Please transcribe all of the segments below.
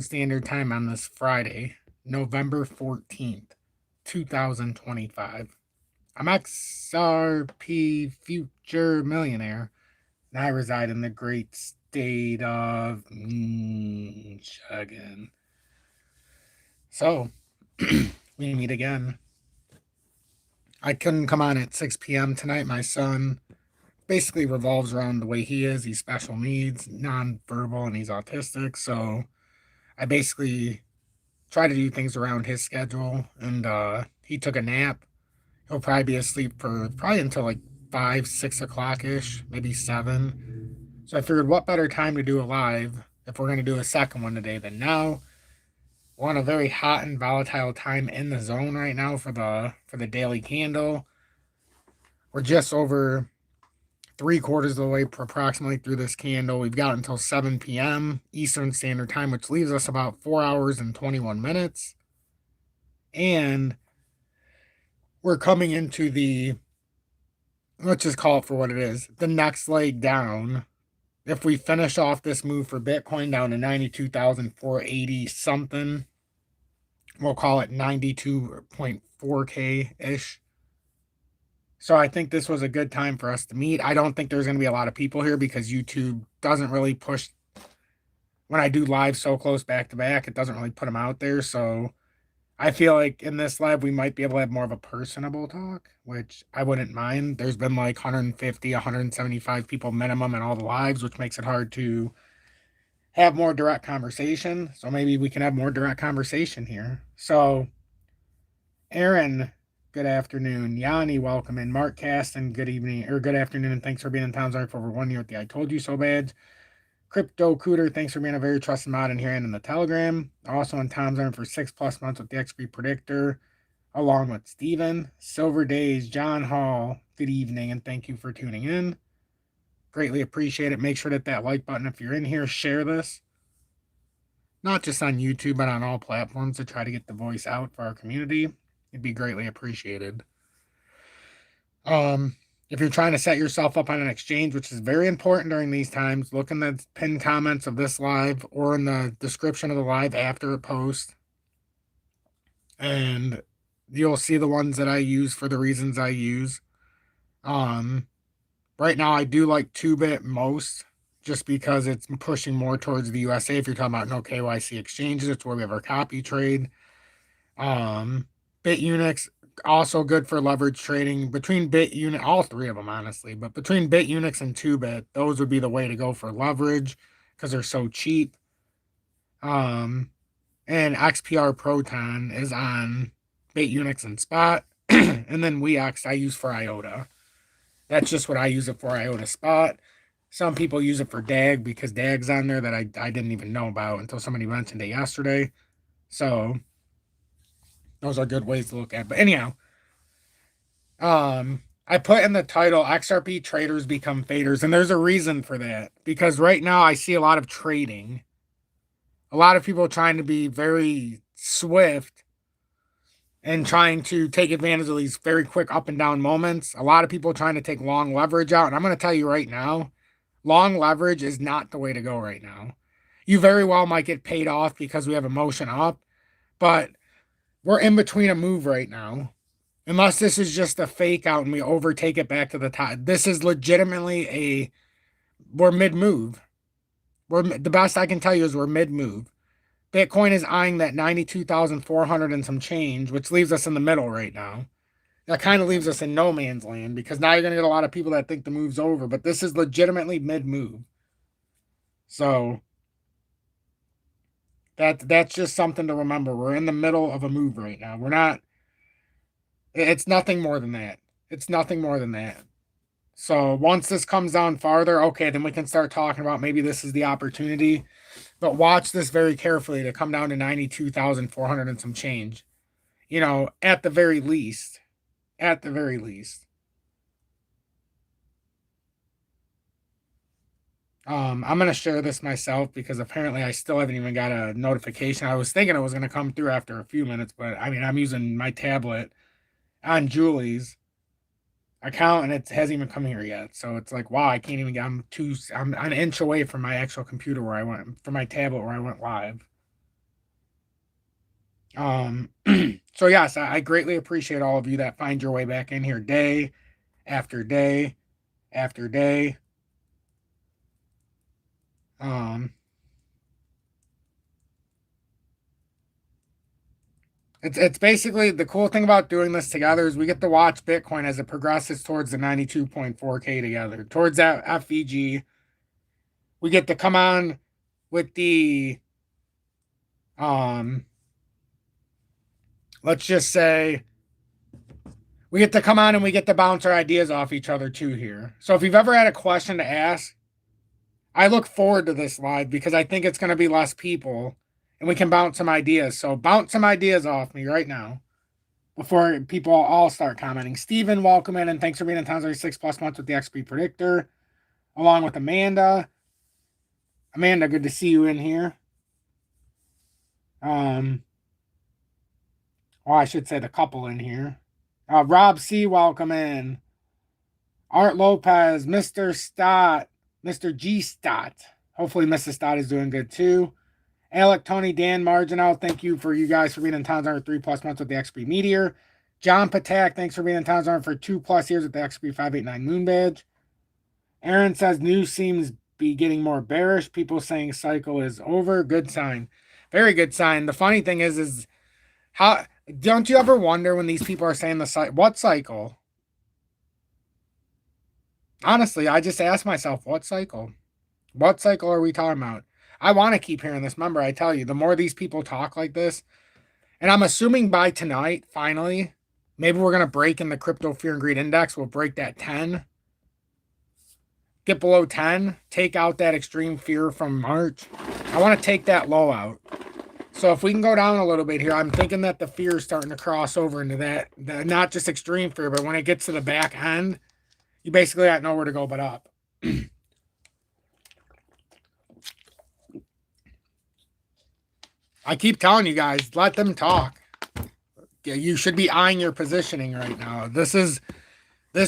Standard Time on this Friday, November 14th, 2025. I'm XRP Future Millionaire, and I reside in the great state of Michigan. So, we meet again. I couldn't come on at 6 p.m. tonight. My son basically revolves around the way he is. He's special needs, nonverbal, and he's autistic. So, I basically try to do things around his schedule. And he took a nap. He'll probably be asleep for probably until like 5, 6 o'clock ish, maybe 7. So I figured, what better time to do a live if we're going to do a second one today than now? We're on a very hot and volatile time in the zone right now for the daily candle. We're just over 3/4 of the way approximately through this candle. We've got until 7 p.m. Eastern Standard Time, which leaves us about 4 hours and 21 minutes. And we're coming into let's just call it for what it is, the next leg down. If we finish off this move for Bitcoin down to 92,480 something, we'll call it 92.4K-ish. So I think this was a good time for us to meet. I don't think there's going to be a lot of people here because YouTube doesn't really push, when I do live so close back to back, it doesn't really put them out there. So I feel like in this live, we might be able to have more of a personable talk, which I wouldn't mind. There's been like 150, 175 people minimum in all the lives, which makes it hard to have more direct conversation. So maybe we can have more direct conversation here. So, Aaron, good afternoon. Yanni, welcome in. Mark Caston, good evening, or good afternoon, and thanks for being in Town Zone for over 1 year with the I Told You So Bad. Crypto Cooter, thanks for being a very trusted mod in here and in the Telegram. Also on Tom Zone for 6+ months with the XP Predictor, along with Steven. Silver Days, John Hall, good evening, and thank you for tuning in. Greatly appreciate it. Make sure to hit that like button if you're in here. Share this. Not just on YouTube, but on all platforms to try to get the voice out for our community. It'd be greatly appreciated. If you're trying to set yourself up on an exchange, which is very important during these times, look in the pinned comments of this live or in the description of the live after it posts. And you'll see the ones that I use for the reasons I use. Right now I do like TOOBIT most, just because it's pushing more towards the USA. If you're talking about no KYC exchanges, it's where we have our COPYTRADE. BITUNIX, also good for leverage trading. Between BITUNIX, all three of them honestly, but between BITUNIX and TOOBIT, those would be the way to go for leverage because they're so cheap. And XPR Proton is on BITUNIX and Spot. And then WEEX I use for IOTA. That's just what I use it for, IOTA Spot. Some people use it for DAG because DAG's on there that I didn't even know about until somebody mentioned it yesterday. So those are good ways to look at it. But anyhow, I put in the title, XRP traders become faders, and there's a reason for that. Because right now I see a lot of trading. A lot of people trying to be very swift and trying to take advantage of these very quick up and down moments. A lot of people trying to take long leverage out. And I'm going to tell you right now, long leverage is not the way to go right now. You very well might get paid off because we have a motion up, but we're in between a move right now. Unless this is just a fake out and we overtake it back to the top. This is legitimately we're mid-move. The best I can tell you is we're mid-move. Bitcoin is eyeing that 92,400 and some change, which leaves us in the middle right now. That kind of leaves us in no man's land because now you're going to get a lot of people that think the move's over, but this is legitimately mid-move. So that's just something to remember. We're in the middle of a move right now. It's nothing more than that. It's nothing more than that. So once this comes down farther, okay, then we can start talking about maybe this is the opportunity. But watch this very carefully to come down to 92,400 and some change. You know, at the very least. At the very least. I'm going to share this myself because apparently I still haven't even got a notification. I was thinking it was going to come through after a few minutes, but I mean, I'm using my tablet on Julie's account and it hasn't even come here yet. So it's like, wow, I can't even I'm an inch away from my actual computer where I went, from my tablet where I went live. So yes, I greatly appreciate all of you that find your way back in here day after day after day. It's basically the cool thing about doing this together is we get to watch Bitcoin as it progresses towards the 92.4K together, towards that FVG. We get to come on with the let's just say we get to come on and we get to bounce our ideas off each other too here. So if you've ever had a question to ask, I look forward to this live because I think it's going to be less people and we can bounce some ideas. So bounce some ideas off me right now before people all start commenting. Steven, welcome in and thanks for being in town 6+ months with the XP Predictor, along with Amanda. Amanda, good to see you in here. Well, I should say the couple in here. Rob C, welcome in. Art Lopez, Mr. Stott, Mr. G Stott. Hopefully Mrs. Stott is doing good too. Alec, Tony, Dan, Marginal, thank you for you guys for being in Town Zone 3+ months with the XP Meteor. John Patak, thanks for being in Town Zone for 2+ years with the XP 589 Moon Badge. Aaron says news seems be getting more bearish. People saying cycle is over. Good sign. Very good sign. The funny thing is how don't you ever wonder when these people are saying what cycle? Honestly, I just ask myself, what cycle? What cycle are we talking about? I want to keep hearing this. Remember, I tell you, the more these people talk like this, and I'm assuming by tonight, finally, maybe we're going to break in the crypto fear and greed index. We'll break that 10. Get below 10. Take out that extreme fear from March. I want to take that low out. So if we can go down a little bit here, I'm thinking that the fear is starting to cross over into that, not just extreme fear, but when it gets to the back end, you basically got nowhere to go but up. I keep telling you guys, let them talk. You should be eyeing your positioning right now. This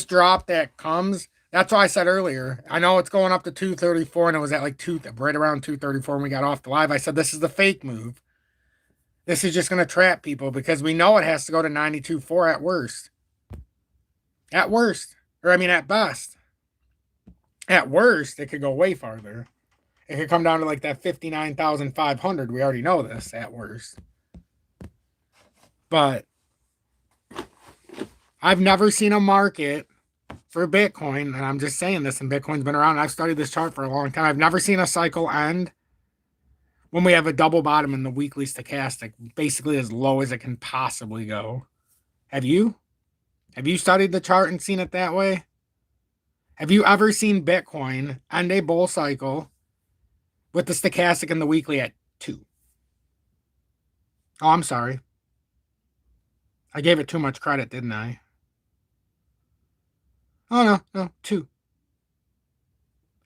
drop that comes. That's why I said earlier. I know it's going up to 234, and it was at like right around 234 when we got off the live. I said this is the fake move. This is just going to trap people because we know it has to go to 92.4 at worst. At worst. Or I mean at best. At worst, it could go way farther. It could come down to like that 59,500. We already know this at worst. But I've never seen a market for Bitcoin, and I'm just saying this, and Bitcoin's been around. I've studied this chart for a long time. I've never seen a cycle end when we have a double bottom in the weekly stochastic, basically as low as it can possibly go. Have you? Have you studied the chart and seen it that way? Have you ever seen Bitcoin end a bull cycle with the stochastic and the weekly at 2? Oh, I'm sorry. I gave it too much credit, didn't I? Oh, no, 2.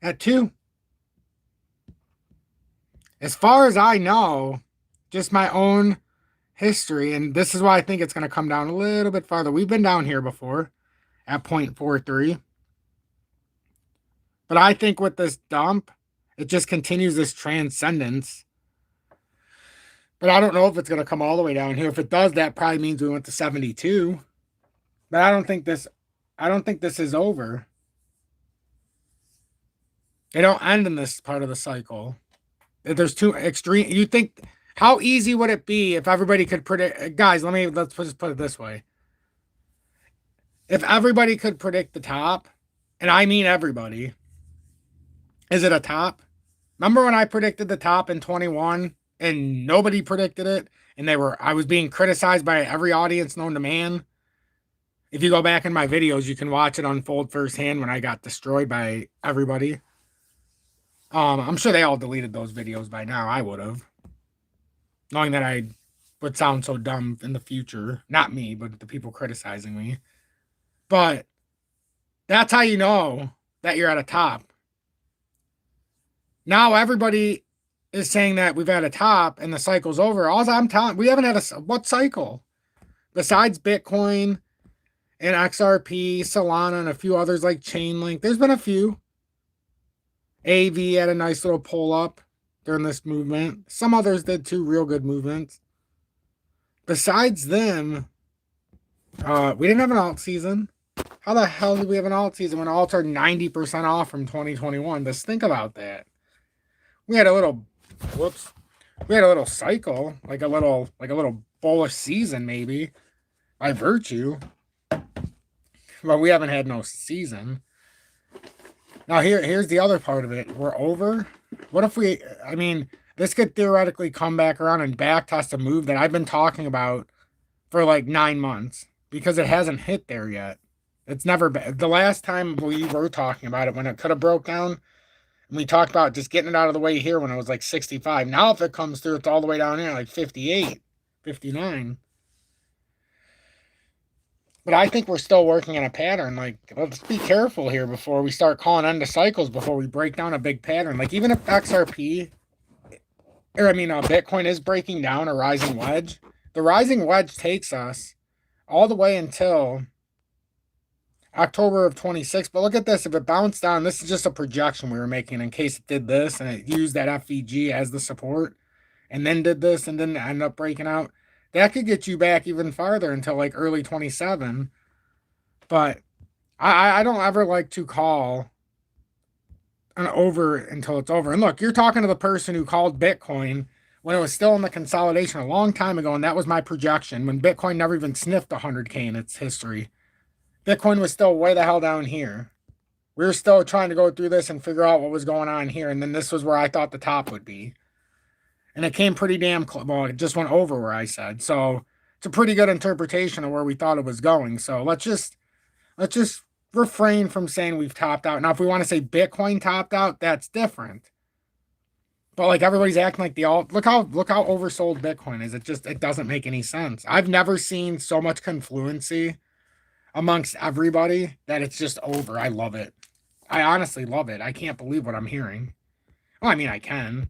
At 2. As far as I know, just my own history, and this is why I think it's going to come down a little bit farther. We've been down here before at 0.43. But I think with this dump, it just continues this transcendence. But I don't know if it's going to come all the way down here. If it does, that probably means we went to 72. But I don't think this is over. They don't end in this part of the cycle. There's too extreme. You think, how easy would it be if everybody could predict? Guys, let's just put it this way. If everybody could predict the top, and I mean everybody, is it a top? Remember when I predicted the top in 21 and nobody predicted it? And I was being criticized by every audience known to man. If you go back in my videos, you can watch it unfold firsthand when I got destroyed by everybody. I'm sure they all deleted those videos by now. I would have. Knowing that I would sound so dumb in the future. Not me, but the people criticizing me. But that's how you know that you're at a top. Now everybody is saying that we've had a top and the cycle's over. All I'm telling, we haven't had what cycle? Besides Bitcoin and XRP, Solana, and a few others like Chainlink. There's been a few. AV had a nice little pull up during this movement. Some others did too, real good movements. besides them, we didn't have an alt season. How the hell did we have an alt season when alts are 90% off from 2021? Just think about that. We had a little, whoops, we had a little cycle, like a little bullish season maybe by virtue, but we haven't had no season. Now here's the other part of it. We're over. What if we? I mean, this could theoretically come back around and back test a move that I've been talking about for like 9 months because it hasn't hit there yet. It's never been. The last time we were talking about it when it could have broke down, and we talked about just getting it out of the way here when it was like 65. Now if it comes through, it's all the way down here like 58, 59. But I think we're still working in a pattern. Like, let's be careful here before we start calling end of cycles, before we break down a big pattern. Like, even if XRP, Bitcoin is breaking down a rising wedge, the rising wedge takes us all the way until October of 26. But look at this. If it bounced down, this is just a projection we were making in case it did this and it used that FVG as the support and then did this and then end up breaking out. That could get you back even farther until like early 27. But I don't ever like to call an over until it's over. And look, you're talking to the person who called Bitcoin when it was still in the consolidation a long time ago, and that was my projection when Bitcoin never even sniffed 100K in its history. Bitcoin was still way the hell down here. We were still trying to go through this and figure out what was going on here, and then this was where I thought the top would be. And it came pretty damn close. Well, it just went over where I said. So it's a pretty good interpretation of where we thought it was going. So let's just refrain from saying we've topped out. Now, if we want to say Bitcoin topped out, that's different. But like everybody's acting like the alt. Look how oversold Bitcoin is. It doesn't make any sense. I've never seen so much confluency amongst everybody that it's just over. I love it. I honestly love it. I can't believe what I'm hearing. Well, I mean, I can.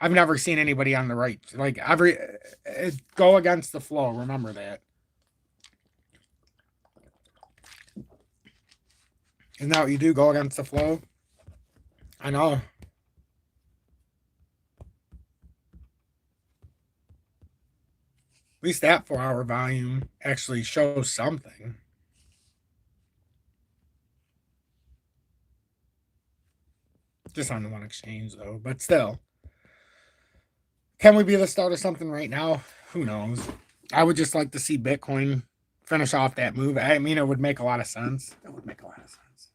I've never seen anybody on the right, like go against the flow. Remember that. Isn't that what you do? Go against the flow? I know. At least that 4-hour volume actually shows something. Just on the one exchange, though. But still. Can we be the start of something right now? Who knows? I would just like to see Bitcoin finish off that move. I mean, it would make a lot of sense. It would make a lot of sense.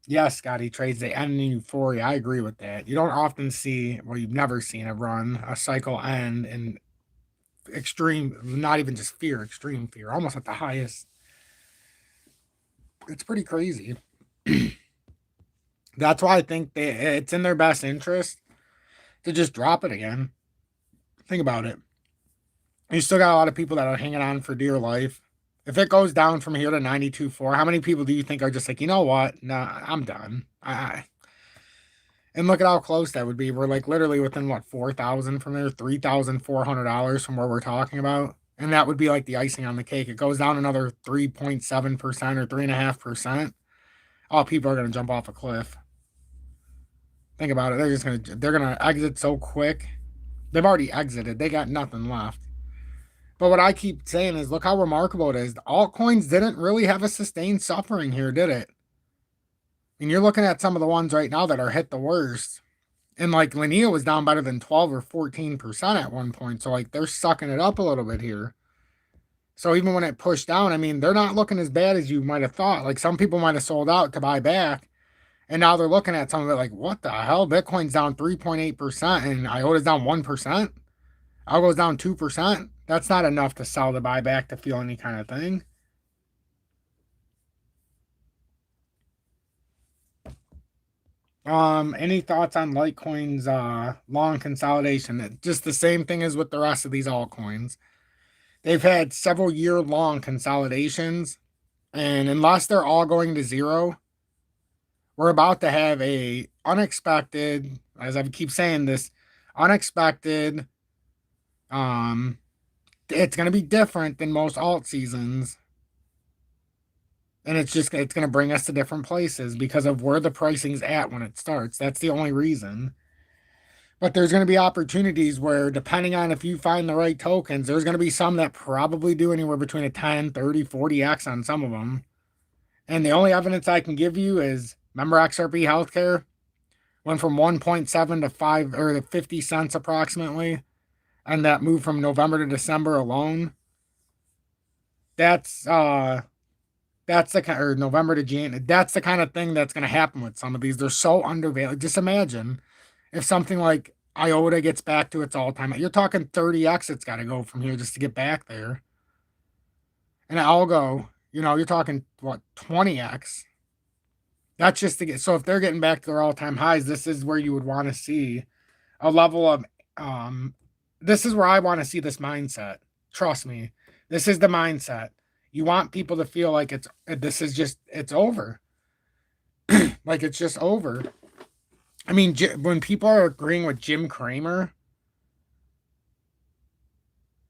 Yes, Scotty trades the end in euphoria. I agree with that. You don't often see, well, you've never seen a run, a cycle end in extreme, not even just fear, extreme fear, almost at the highest. It's pretty crazy. That's why I think it's in their best interest to just drop it again. Think about it. You still got a lot of people that are hanging on for dear life. If it goes down from here to 92.4, how many people do you think are just like, you know what? Nah, I'm done. And look at how close that would be. We're like literally within what, 4,000 from there, $3,400 from where we're talking about. And that would be like the icing on the cake. It goes down another 3.7% or 3.5%. Oh, people are gonna jump off a cliff. Think about it. They're gonna exit so quick. They've already exited. They got nothing left. But what I keep saying is, look how remarkable it is. The altcoins didn't really have a sustained suffering here, did it? And you're looking at some of the ones right now that are hit the worst. And like Linea was down better than 12 or 14% at one point. So like they're sucking it up a little bit here. So even when it pushed down, I mean, they're not looking as bad as you might have thought. Like some people might have sold out to buy back. And now they're looking at some of it like, what the hell? Bitcoin's down 3.8% and IOTA's down 1%. Algo's down 2%. That's not enough to sell the buyback to feel any kind of thing. Any thoughts on Litecoin's long consolidation? Just the same thing as with the rest of these altcoins. They've had several year-long consolidations, and unless they're all going to zero, we're about to have a unexpected, as I keep saying this, unexpected, it's going to be different than most alt seasons. And it's going to bring us to different places because of where the pricing's at when it starts. That's the only reason. But there's going to be opportunities where, depending on if you find the right tokens, there's going to be some that probably do anywhere between a 10, 30, 40x on some of them. And the only evidence I can give you is, remember XRP Healthcare went from 1.7 to 5 or to 50 cents approximately, and that moved from November to December alone. That's the kind, or November to January. That's the kind of thing that's going to happen with some of these. They're so undervalued. Just imagine if something like IOTA gets back to its all-time. You're talking 30x. It's got to go from here just to get back there. And Algo, you're talking what, 20x. That's just to get. So if they're getting back to their all-time highs, this is where you would want to see a level of. This is where I want to see this mindset. Trust me, this is the mindset. You want people to feel like it's over. Like it's just over. I mean, when people are agreeing with Jim Cramer,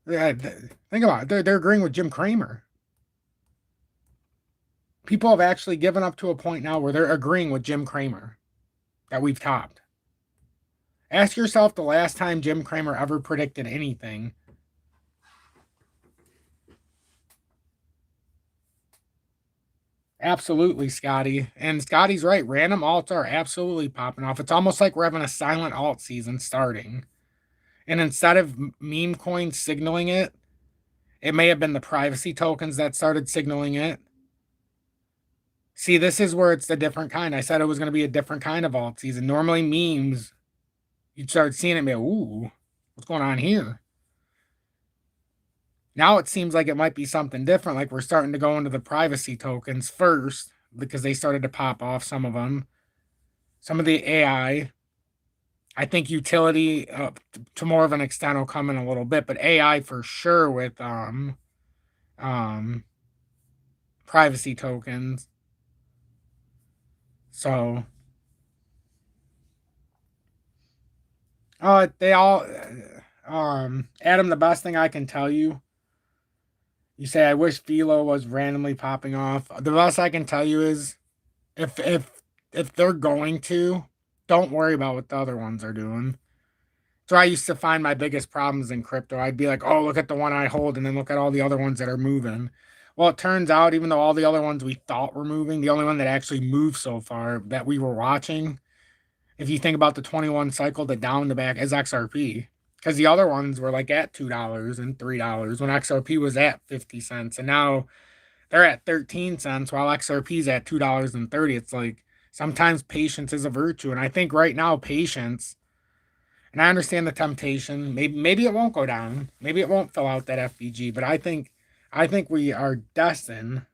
think about it. They're agreeing with Jim Cramer. People have actually given up to a point now where they're agreeing with Jim Cramer that we've topped. Ask yourself the last time Jim Cramer ever predicted anything. Absolutely, Scotty. And Scotty's right. Random alts are absolutely popping off. It's almost like we're having a silent alt season starting. And instead of meme coins signaling it, it may have been the privacy tokens that started signaling it. See, this is where it's the different kind. I said it was going to be a different kind of alt season. Normally memes, you'd start seeing it and be like, ooh, what's going on here? Now it seems like it might be something different. Like we're starting to go into the privacy tokens first because they started to pop off, some of them. Some of the AI. I think utility to more of an extent will come in a little bit, but AI for sure with privacy tokens. So they all Adam, the best thing I can tell you, you say I wish Philo was randomly popping off. The best I can tell you is if they're going to, don't worry about what the other ones are doing. So I used to find my biggest problems in crypto. I'd be like, oh, look at the one I hold, and then look at all the other ones that are moving. Well, it turns out, even though all the other ones we thought were moving, the only one that actually moved so far that we were watching, if you think about the 21 cycle, the down to back, is XRP. Because the other ones were like at $2 and $3 when XRP was at 50 cents. And now they're at 13 cents while XRP's at $2.30. It's like sometimes patience is a virtue. And I think right now, patience, and I understand the temptation. Maybe it won't go down. Maybe it won't fill out that FVG. But I think we are destined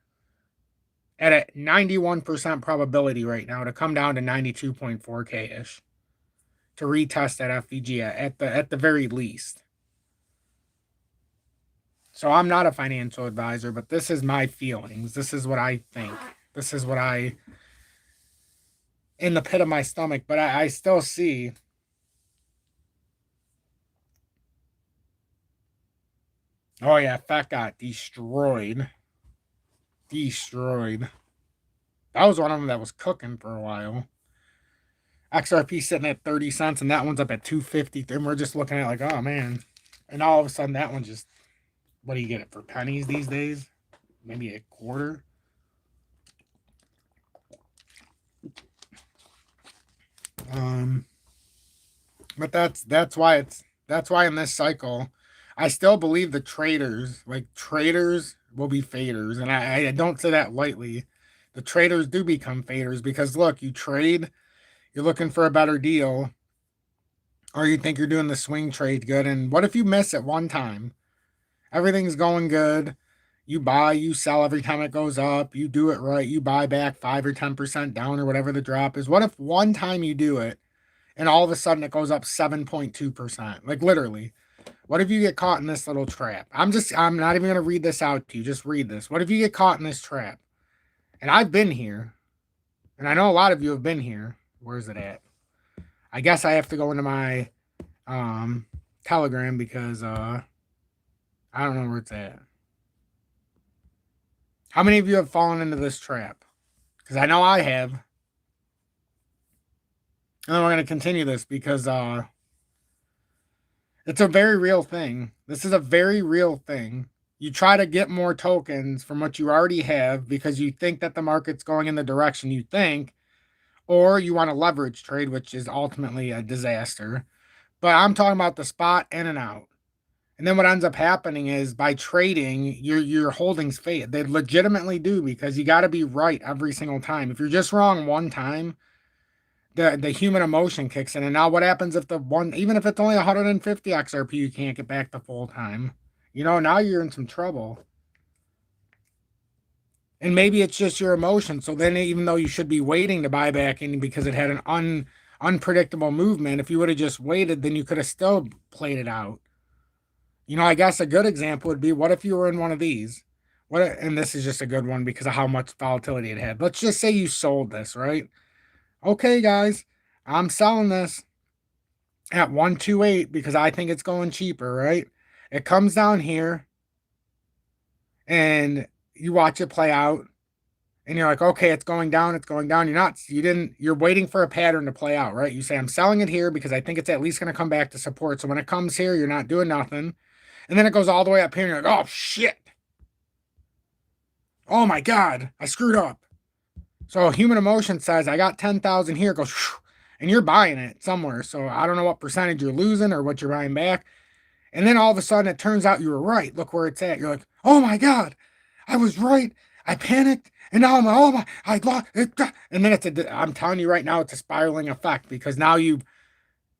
at a 91% probability right now to come down to 92.4K ish to retest that FVG at the very least. So I'm not a financial advisor, but this is my feelings. This is what I think. This is what in the pit of my stomach. But I still see. Oh yeah, Fat got destroyed. Destroyed. That was one of them that was cooking for a while. XRP sitting at 30 cents and that one's up at 250. And we're just looking at like, oh man. And all of a sudden that one just, what do you get it for pennies these days? Maybe a quarter. But that's why in this cycle, I still believe the traders will be faders. And I don't say that lightly. The traders do become faders because look, you trade, you're looking for a better deal, or you think you're doing the swing trade good. And what if you miss it one time? Everything's going good. You buy, you sell every time it goes up. You do it right. You buy back 5 or 10% down or whatever the drop is. What if one time you do it and all of a sudden it goes up 7.2%? Like literally. What if you get caught in this little trap? I'm not even going to read this out to you. Just read this. What if you get caught in this trap? And I've been here. And I know a lot of you have been here. Where's it at? I guess I have to go into my Telegram because I don't know where it's at. How many of you have fallen into this trap? Because I know I have. And then we're going to continue this because It's a very real thing. This is a very real thing. You try to get more tokens from what you already have because you think that the market's going in the direction you think, or you want to leverage trade, which is ultimately a disaster. But I'm talking about the spot in and out. And then what ends up happening is by trading, your holdings fade. They legitimately do because you got to be right every single time. If you're just wrong one time, the human emotion kicks in. And now what happens if the one, even if it's only 150 XRP, you can't get back to full time? You know, now you're in some trouble. And maybe it's just your emotion. So then, even though you should be waiting to buy back in because it had an unpredictable movement, if you would have just waited, then you could have still played it out. You know, I guess a good example would be, what if you were in one of these? What, and this is just a good one because of how much volatility it had. Let's just say you sold this, right? Okay, guys, I'm selling this at 128 because I think it's going cheaper, right? It comes down here and you watch it play out and you're like, okay, it's going down, it's going down. You're waiting for a pattern to play out, right? You say, I'm selling it here because I think it's at least going to come back to support. So when it comes here, you're not doing nothing. And then it goes all the way up here and you're like, oh shit. Oh my God, I screwed up. So human emotion says, I got 10,000 here, it goes, and you're buying it somewhere. So I don't know what percentage you're losing or what you're buying back. And then all of a sudden it turns out you were right. Look where it's at. You're like, oh my God, I was right. I panicked. And now I'm like, oh my, I lost it. And then I'm telling you right now, it's a spiraling effect because now you've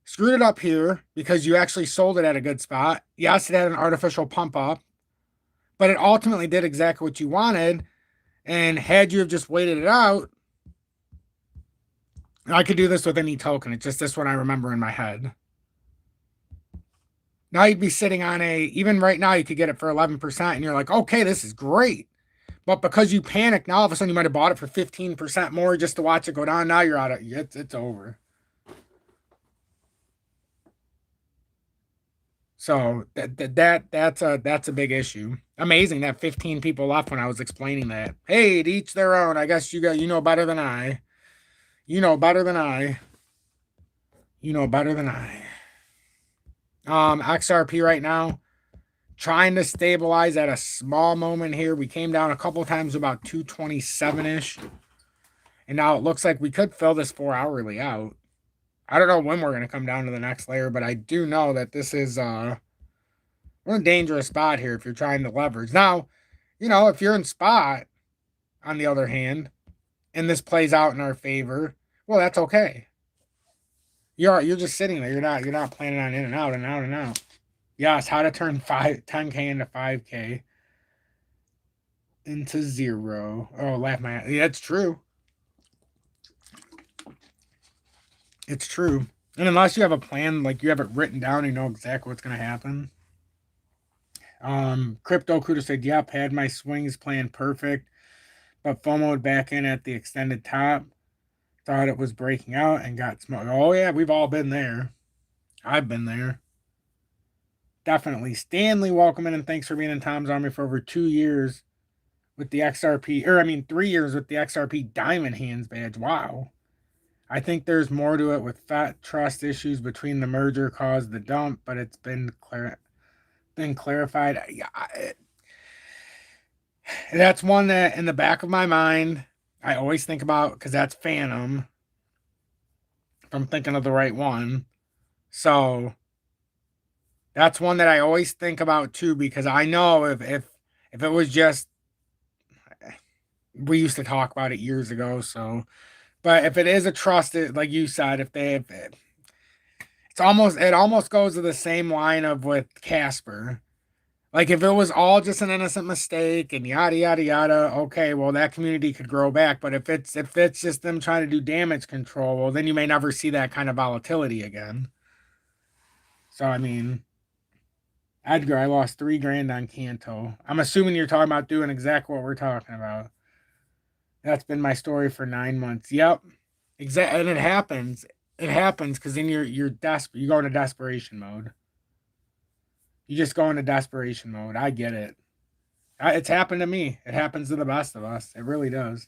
screwed it up here because you actually sold it at a good spot. Yes, it had an artificial pump up, but it ultimately did exactly what you wanted. And had you have just waited it out, I could do this with any token. It's just this one I remember in my head. Now you'd be sitting on even right now, you could get it for 11%, and you're like, okay, this is great. But because you panicked, now all of a sudden you might have bought it for 15% more just to watch it go down. Now you're out of it's over. So that's a big issue. Amazing that 15 people left when I was explaining that. Hey, to each their own. I guess you know better than I. You know better than I. You know better than I. XRP right now, trying to stabilize at a small moment here. We came down a couple times about 227-ish. And now it looks like we could fill this 4-hourly out. I don't know when we're going to come down to the next layer, but I do know that this is we're in a dangerous spot here if you're trying to leverage. Now, you know, if you're in spot, on the other hand, and this plays out in our favor, well, that's okay. You're just sitting there. You're not planning on in and out and out and out. Yes, how to turn 10K into 5K into 0. Oh, laugh my ass. Yeah, it's true. It's true. And unless you have a plan, like you have it written down, you know exactly what's gonna happen. Crypto Cuda said, yep, had my swings planned perfect, but FOMO'd back in at the extended top. Thought it was breaking out and got smoked. Oh yeah, we've all been there. I've been there. Definitely. Stanley, welcome in and thanks for being in Tom's Army for over 2 years with the XRP, 3 years with the XRP Diamond Hands badge. Wow. I think there's more to it with fat trust issues between the merger caused the dump, but it's been clarified. That's one that in the back of my mind, I always think about because that's Phantom. If I'm thinking of the right one. So that's one that I always think about too, because I know if it was just, we used to talk about it years ago. So, but if it is a trusted, like you said, it almost goes to the same line of with Casper. Like if it was all just an innocent mistake and yada yada yada, okay, well that community could grow back. But if it's just them trying to do damage control, well then you may never see that kind of volatility again. So I mean, Edgar, I lost $3,000 on Canto. I'm assuming you're talking about doing exactly what we're talking about. That's been my story for 9 months. Yep, exactly, and it happens. It happens because then you're desperate. You go into desperation mode. You just go into desperation mode. I get it. It's happened to me. It happens to the best of us. It really does.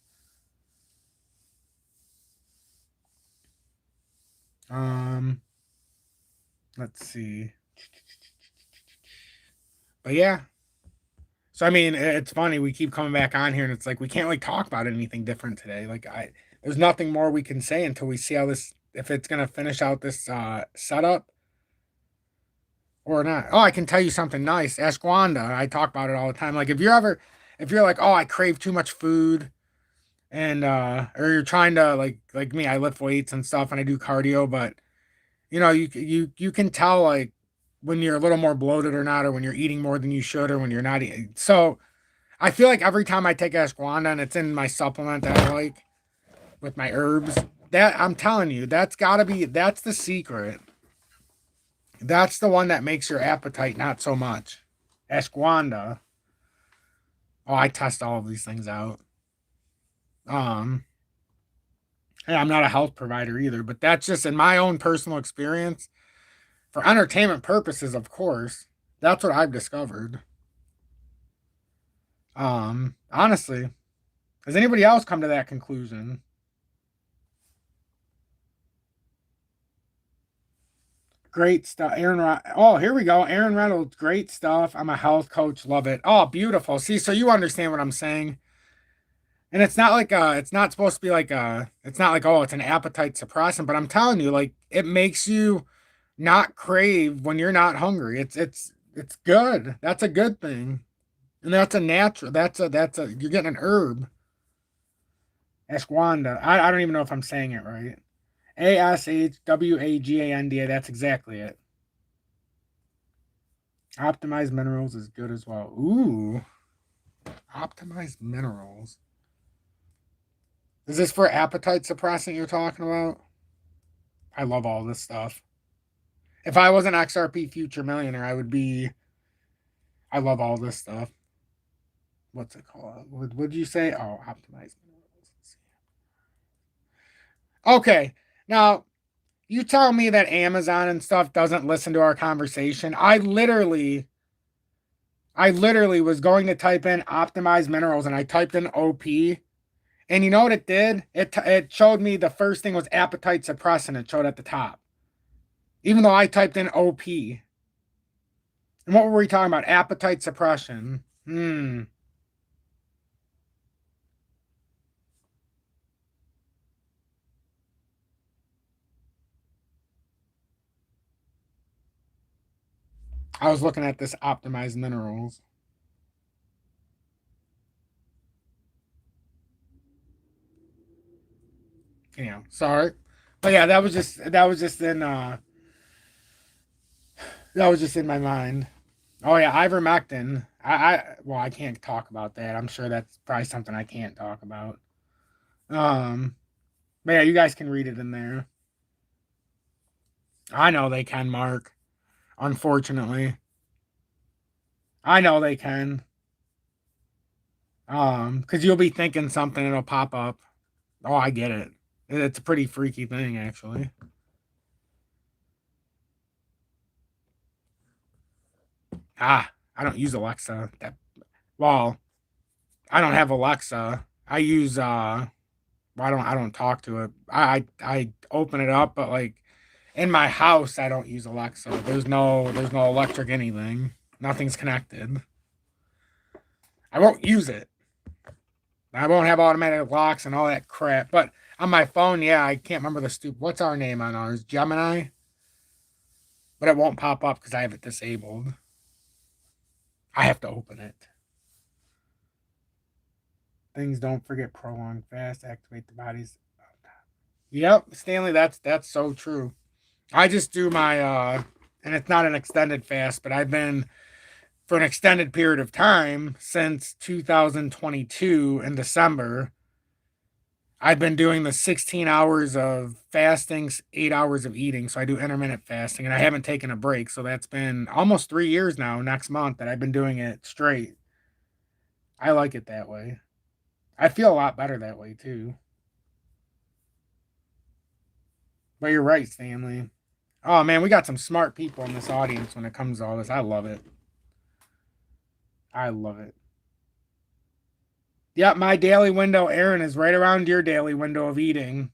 Um, let's see. But yeah. So I mean, it's funny we keep coming back on here, and it's like we can't like talk about anything different today. Like there's nothing more we can say until we see how this if it's gonna finish out this setup or not. Oh, I can tell you something nice. Ask Wanda. I talk about it all the time. Like if you're like, oh, I crave too much food, and or you're trying to like me, I lift weights and stuff, and I do cardio, but you know, you can tell like when you're a little more bloated or not, or when you're eating more than you should, or when you're not eating. So I feel like every time I take ashwagandha and it's in my supplement that I like with my herbs, that I'm telling you, that's the secret. That's the one that makes your appetite not so much. Ashwagandha. Oh, I test all of these things out. Um, hey, I'm not a health provider either, but that's just in my own personal experience. For entertainment purposes, of course, that's what I've discovered. Honestly, has anybody else come to that conclusion? Great stuff. Oh, here we go. Aaron Reynolds, great stuff. I'm a health coach. Love it. Oh, beautiful. See, so you understand what I'm saying. And it's not like it's not supposed to be like it's not like, oh, it's an appetite suppressant, but I'm telling you, like it makes you not crave when you're not hungry. It's good. That's a good thing. And that's a natural. That's a you're getting an herb. Ashwagandha. I don't even know if I'm saying it right. Ashwaganda. That's exactly it. Optimized minerals is good as well. Ooh, optimized minerals. Is this for appetite suppressant you're talking about? I love all this stuff. If I was an XRP future millionaire, I would be. I love all this stuff. What's it called? What would you say? Oh, optimized minerals. Okay, now you tell me that Amazon and stuff doesn't listen to our conversation. I literally was going to type in optimized minerals and I typed in OP. And you know what it did? It showed me the first thing was appetite suppressant. It showed at the top, even though I typed in OP. And what were we talking about? Appetite suppression. I was looking at this optimized minerals. Sorry, but yeah, that was just in my mind. Oh yeah, ivermectin. Well, I can't talk about that. I'm sure that's probably something I can't talk about. Um, but yeah, you guys can read it in there. I know they can, Mark. Unfortunately, I know they can. Because you'll be thinking something, it'll pop up. Oh, I get it. It's a pretty freaky thing, actually. I don't use Alexa. Well, I don't have Alexa. I use I don't talk to it. I open it up, but like in my house I don't use Alexa. There's no electric anything. Nothing's connected. I won't use it. I won't have automatic locks and all that crap. But on my phone, yeah, I can't remember the stupid. What's our name on ours? Gemini. But it won't pop up because I have it disabled. I have to open it. Things don't forget prolonged fast. Activate the body's. Yep, Stanley. That's so true. I just do my and it's not an extended fast, but I've been for an extended period of time since 2022 in December. I've been doing the 16 hours of fasting, 8 hours of eating. So I do intermittent fasting and I haven't taken a break. So that's been almost 3 years now, next month, that I've been doing it straight. I like it that way. I feel a lot better that way too. But you're right, Stanley. Oh man, we got some smart people in this audience when it comes to all this. I love it. I love it. Yep, my daily window, Aaron, is right around your daily window of eating.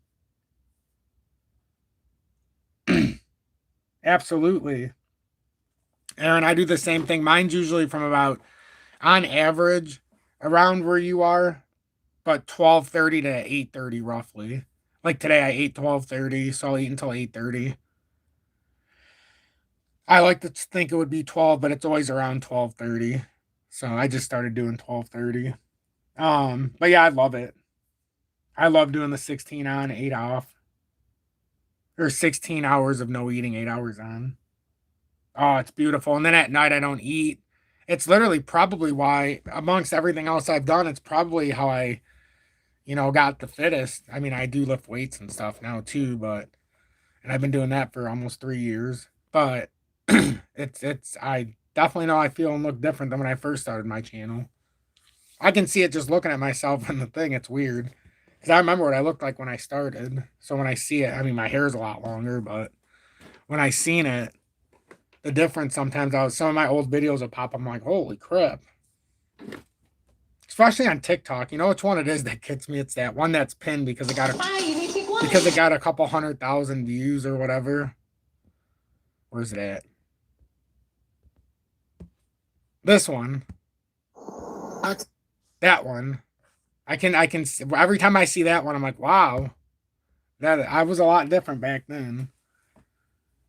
Absolutely. Aaron, I do the same thing. Mine's usually from about, on average, around where you are, but 12:30 to 8:30 roughly. Like today I ate 12:30, so I'll eat until 8:30. I like to think it would be 12, but it's always around 12:30. So I just started doing 12:30. But yeah, I love it. I love doing the 16 on, 8 off. Or 16 hours of no eating, 8 hours on. Oh, it's beautiful. And then at night I don't eat. It's literally probably why, amongst everything else I've done, it's probably how I, got the fittest. I mean, I do lift weights and stuff now too, but and I've been doing that for almost 3 years. But I definitely know I feel and look different than when I first started my channel. I can see it just looking at myself in the thing. It's weird. Because I remember what I looked like when I started. So when I see it, I mean, my hair's a lot longer, but when I seen it, the difference sometimes, some of my old videos will pop up. I'm like, holy crap. Especially on TikTok. You know which one it is that gets me? It's that one that's pinned because it got a couple 100,000 views or whatever. Where's it at? This one. That one. I can every time I see that one, I'm like, wow. That I was a lot different back then.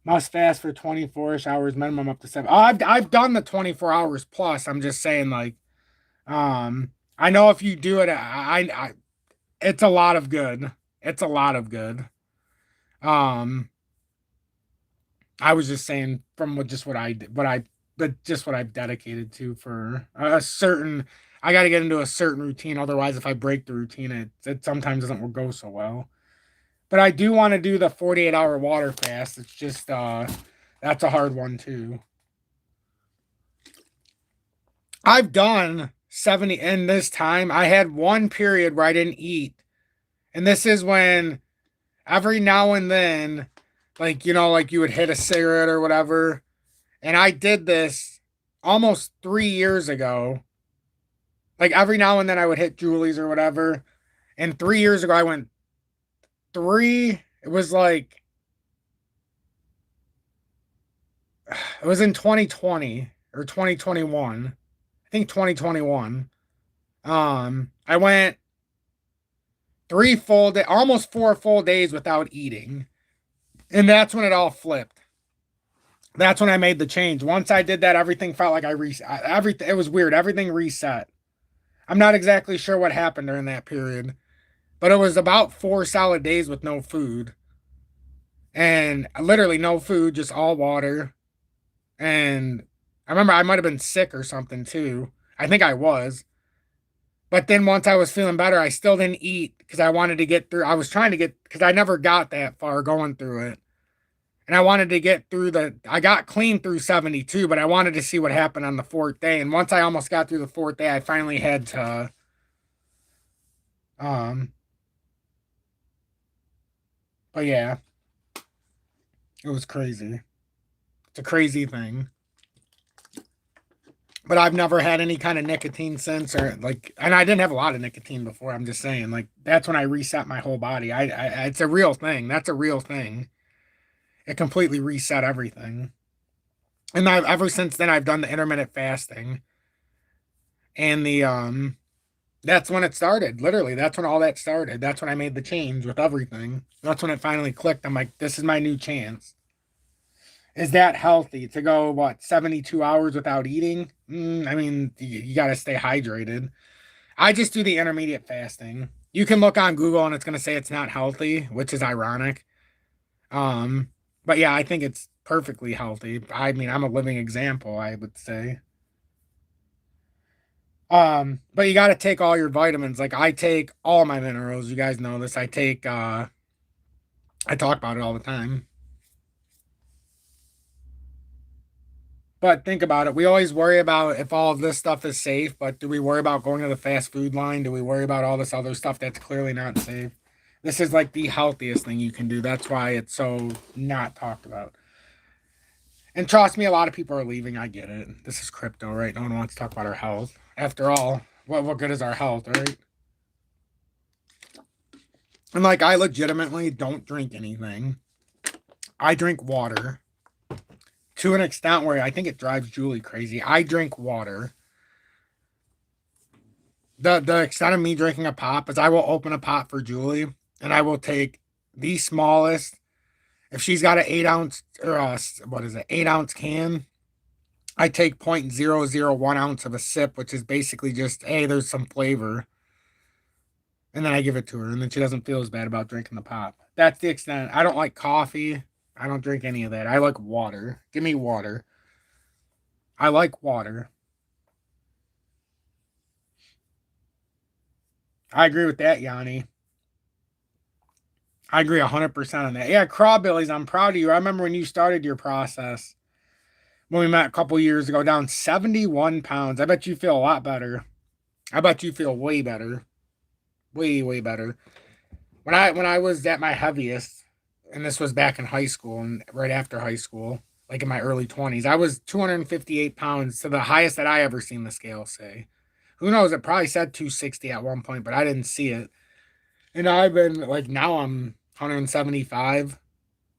Must fast for 24-ish hours minimum up to 7. Oh, I've done the 24 hours plus. I'm just saying, like, I know if you do it, it's a lot of good. It's a lot of good. Um, I was just saying from what I've dedicated to for a certain. I got to get into a certain routine. Otherwise, if I break the routine, it sometimes doesn't go so well. But I do want to do the 48-hour water fast. It's just that's a hard one too. I've done 70 in this time. I had one period where I didn't eat. And this is when every now and then, like, like you would hit a cigarette or whatever. And I did this almost 3 years ago. Like every now and then I would hit Julie's or whatever. And 3 years ago I went it was like, it was in 2020 or 2021. I think 2021. I went almost 4 full days without eating. And that's when it all flipped. That's when I made the change. Once I did that, everything felt like everything, it was weird. Everything reset. I'm not exactly sure what happened during that period, but it was about 4 solid days with no food. And literally no food, just all water. And I remember I might have been sick or something too. I think I was. But then once I was feeling better, I still didn't eat because I wanted to get through. I was trying to get, because I never got that far going through it. And I wanted to get through I got clean through 72, but I wanted to see what happened on the fourth day. And once I almost got through the fourth day, I finally had to, but yeah, it was crazy. It's a crazy thing. But I've never had any kind of nicotine since, or like, and I didn't have a lot of nicotine before. I'm just saying, like, that's when I reset my whole body. It's a real thing. That's a real thing. It completely reset everything. And ever since then, I've done the intermittent fasting, and that's when it started. Literally, that's when all that started. That's when I made the change with everything. That's when it finally clicked. I'm like, this is my new chance. Is that healthy to go, what, 72 hours without eating? I mean, you got to stay hydrated. I just do the intermediate fasting. You can look on Google and it's going to say it's not healthy, which is ironic. But yeah, I think it's perfectly healthy. I mean, I'm a living example, I would say. But you got to take all your vitamins. Like I take all my minerals. You guys know this. I talk about it all the time. But think about it. We always worry about if all of this stuff is safe, but do we worry about going to the fast food line? Do we worry about all this other stuff that's clearly not safe? This is like the healthiest thing you can do. That's why it's so not talked about. And trust me, a lot of people are leaving. I get it. This is crypto, right? No one wants to talk about our health. After all, what good is our health, right? And like, I legitimately don't drink anything. I drink water. to an extent where I think it drives Julie crazy. I drink water. The extent of me drinking a pop is I will open a pop for Julie and I will take the smallest. If she's got an 8 ounce or what is it, 8 ounce can, I take 0.001 ounce of a sip, which is basically just, hey, there's some flavor. And then I give it to her, and then she doesn't feel as bad about drinking the pop. That's the extent. I don't like coffee. I don't drink any of that. I like water. Give me water. I like water. I agree with that, Yanni. I agree 100% on that. Yeah, Crawbillies, I'm proud of you. I remember when you started your process when we met a couple years ago, down 71 pounds. I bet you feel a lot better. I bet you feel way better. Way, way better. When I was at my heaviest, and this was back in high school and right after high school, like in my early 20s, I was 258 pounds to the highest that I ever seen the scale say. Who knows? It probably said 260 at one point, but I didn't see it. And I've been like, now I'm 175.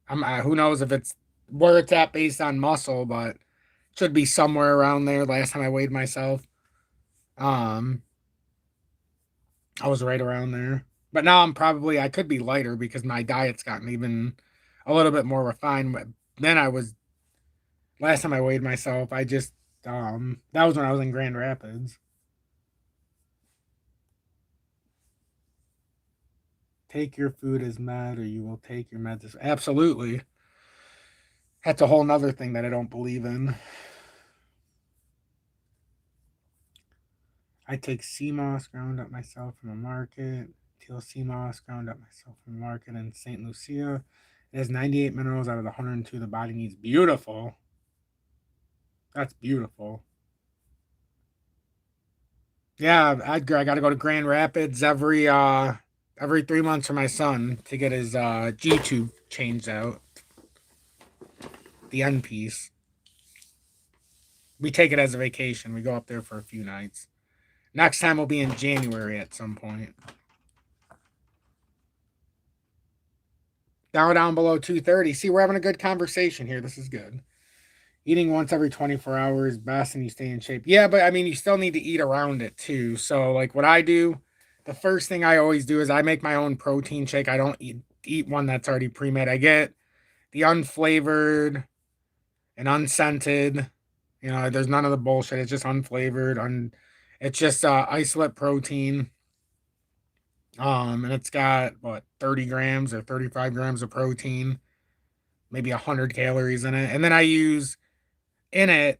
Who knows if it's where it's at based on muscle, but should be somewhere around there. Last time I weighed myself, um, I was right around there. But now I could be lighter because my diet's gotten even a little bit more refined. But then I was last time I weighed myself. That was when I was in Grand Rapids. Take your food as med, or you will take your meds. Absolutely. That's a whole nother thing that I don't believe in. I take sea moss, ground up myself from the market. Teal sea moss, ground up myself from the market in St. Lucia. It has 98 minerals out of the 102 the body needs. Beautiful. That's beautiful. Yeah, I got to go to Grand Rapids every 3 months for my son to get his G tube changed out. The end piece. We take it as a vacation. We go up there for a few nights. Next time will be in January at some point. Down below 230. See, we're having a good conversation here. This is good. Eating once every 24 hours best and you stay in shape. Yeah, but I mean, you still need to eat around it too. So, like what I do, the first thing I always do is I make my own protein shake. I don't eat one that's already pre-made. I get the unflavored and unscented. You know, there's none of the bullshit. It's just unflavored. It's just isolate protein. And it's got what 30 grams or 35 grams of protein, maybe 100 calories in it. And then I use in it,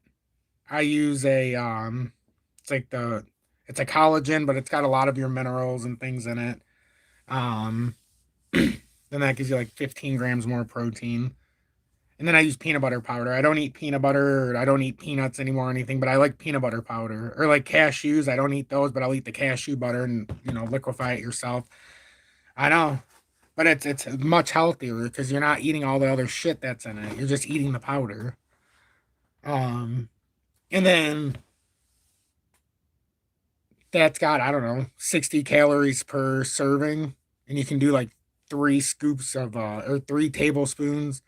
I use it's like it's a collagen, but it's got a lot of your minerals and things in it. Um, then that gives you like 15 grams more protein. And then I use peanut butter powder. I don't eat peanut butter, or I don't eat peanuts anymore or anything, but I like peanut butter powder. Or like cashews. I don't eat those, but I'll eat the cashew butter and, liquefy it yourself. I know. But it's much healthier because you're not eating all the other shit that's in it. You're just eating the powder. And then that's got, I don't know, 60 calories per serving. And you can do like 3 scoops or 3 tablespoons.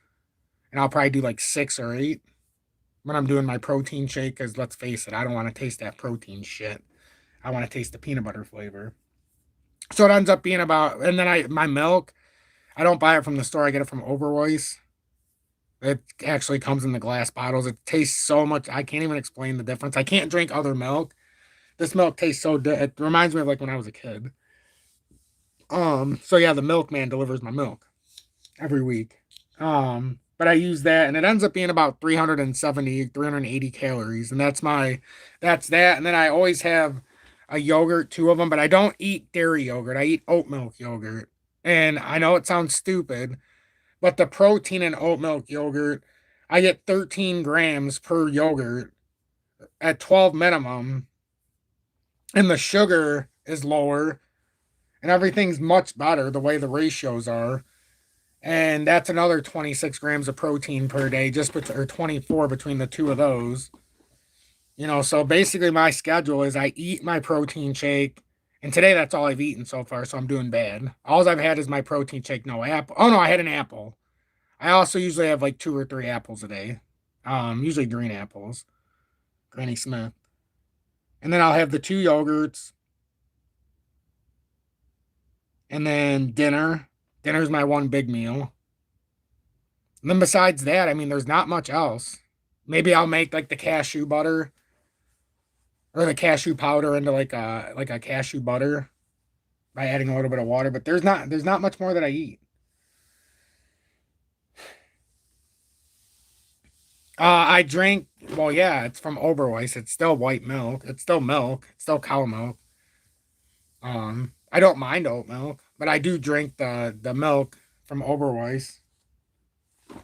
And I'll probably do like 6 or 8 when I'm doing my protein shake. Because let's face it, I don't want to taste that protein shit. I want to taste the peanut butter flavor. So it ends up being about, and then my milk, I don't buy it from the store. I get it from Overweiss. It actually comes in the glass bottles. It tastes so much. I can't even explain the difference. I can't drink other milk. This milk tastes so good. It reminds me of like when I was a kid. So yeah, the milkman delivers my milk every week. But I use that and it ends up being about 370, 380 calories. And that's that. And then I always have a yogurt, 2 of them, but I don't eat dairy yogurt. I eat oat milk yogurt. And I know it sounds stupid, but the protein in oat milk yogurt, I get 13 grams per yogurt at 12 minimum. And the sugar is lower and everything's much better the way the ratios are. And that's another 26 grams of protein per day, or 24 between the two of those. So basically my schedule is I eat my protein shake, and today that's all I've eaten so far, so I'm doing bad. All I've had is my protein shake, no apple. Oh no, I had an apple. I also usually have like 2 or 3 apples a day. Usually green apples, Granny Smith. And then I'll have the 2 yogurts. And then dinner. Dinner's my one big meal. And then besides that, I mean, there's not much else. Maybe I'll make like the cashew butter or the cashew powder into like a cashew butter by adding a little bit of water, but there's not much more that I eat. I drink, well, yeah, it's from Oberweis. It's still white milk. It's still milk. It's still cow milk. I don't mind oat milk, but I do drink the milk from Oberweis.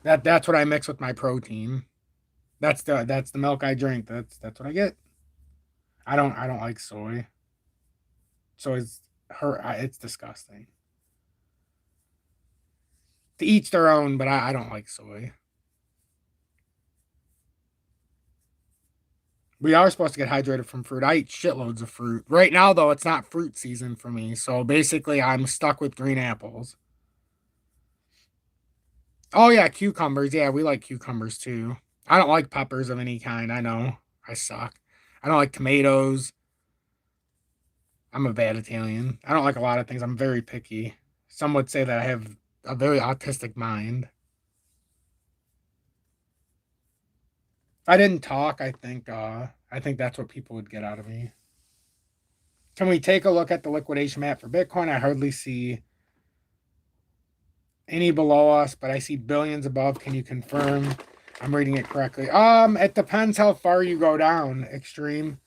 That's what I mix with my protein. That's the milk I drink. That's what I get. I don't like soy. So it's disgusting. To each their own, but I don't like soy. We are supposed to get hydrated from fruit. I eat shitloads of fruit. Right now, though, it's not fruit season for me. So basically, I'm stuck with green apples. Oh, yeah, cucumbers. Yeah, we like cucumbers too. I don't like peppers of any kind. I know. I suck. I don't like tomatoes. I'm a bad Italian. I don't like a lot of things. I'm very picky. Some would say that I have a very autistic mind. If I didn't talk, I think that's what people would get out of me. Can we take a look at the liquidation map for Bitcoin? I hardly see any below us, but I see billions above. Can you confirm I'm reading it correctly? It depends how far you go down, Extreme.